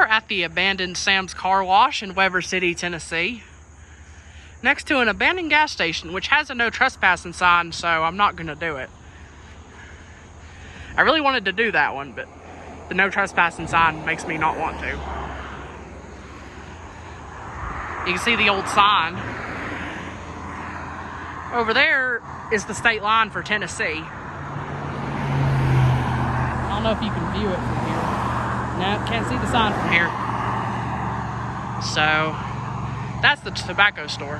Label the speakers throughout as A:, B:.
A: at the abandoned Sam's Car Wash in Weber City, Tennessee, next to an abandoned gas station, which has a no trespassing sign, so I'm not going to do it. I really wanted to do that one, but the no trespassing sign makes me not want to. You can see the old sign. Over there is the state line for Tennessee. I don't know if you can view it from here. No, can't see the sign from here. So, that's the tobacco store.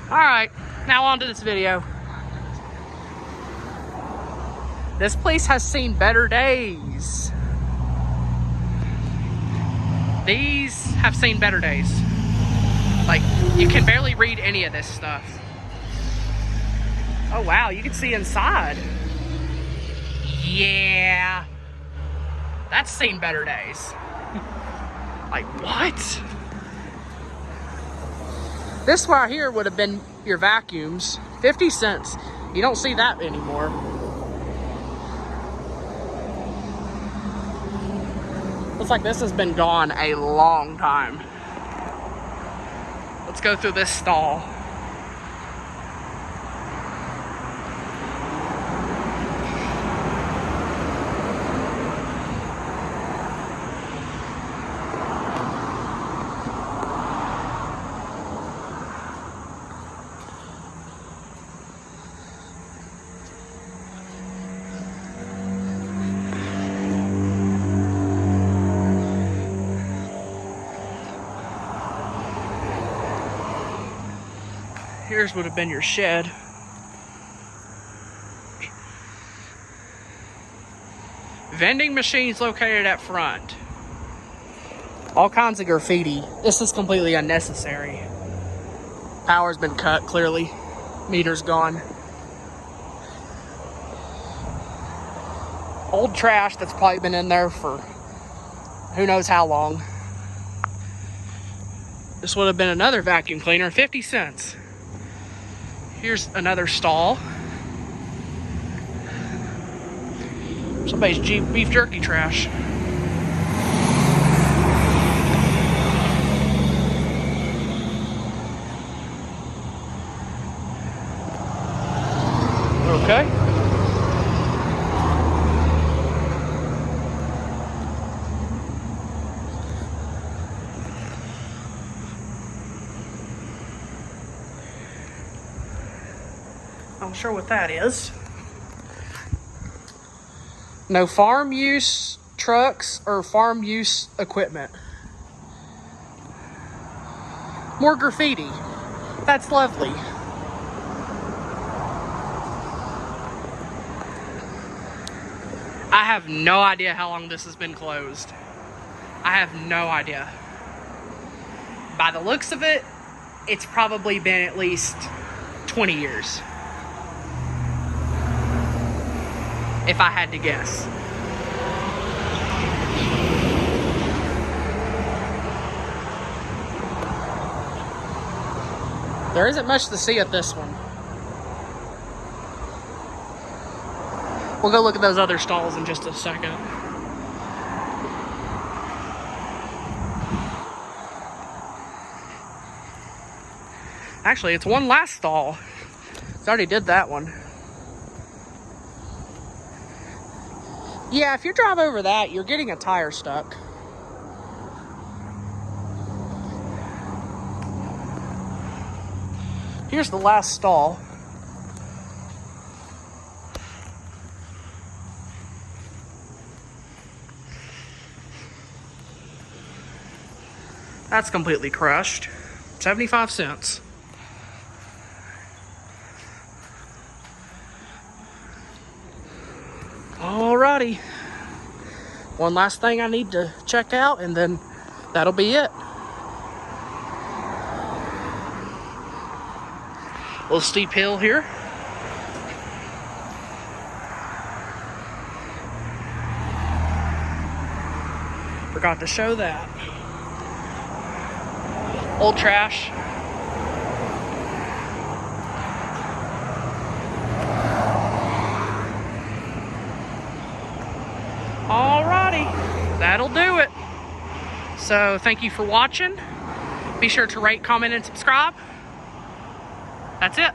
A: Alright, now on to this video. This place has seen better days. These have seen better days. Like, you can barely read any of this stuff. Oh wow, you can see inside. Yeah. That's seen better days. Like, what? This right here would have been your vacuums. 50 cents. You don't see that anymore. Looks like this has been gone a long time. Let's go through this stall. Here's would have been your shed. Vending machines located at front. All kinds of graffiti. This is completely unnecessary. Power's been cut, clearly. Meter's gone. Old trash that's probably been in there for who knows how long. This would have been another vacuum cleaner, 50 cents. Here's another stall. Somebody's beef jerky trash. Okay. I'm sure what that is. No farm use trucks or farm use equipment. More graffiti. That's lovely. I have no idea how long this has been closed. I have no idea. By the looks of it, it's probably been at least 20 years. If I had to guess. There isn't much to see at this one. We'll go look at those other stalls in just a second. Actually, it's one last stall. I already did that one. Yeah, if you drive over that, you're getting a tire stuck. Here's the last stall. That's completely crushed. 75 cents. Alrighty. One last thing I need to check out, and then that'll be it. A little steep hill here. Forgot to show that. Old trash. Alrighty, that'll do it. So thank you for watching. Be sure to rate, comment, and subscribe. That's it.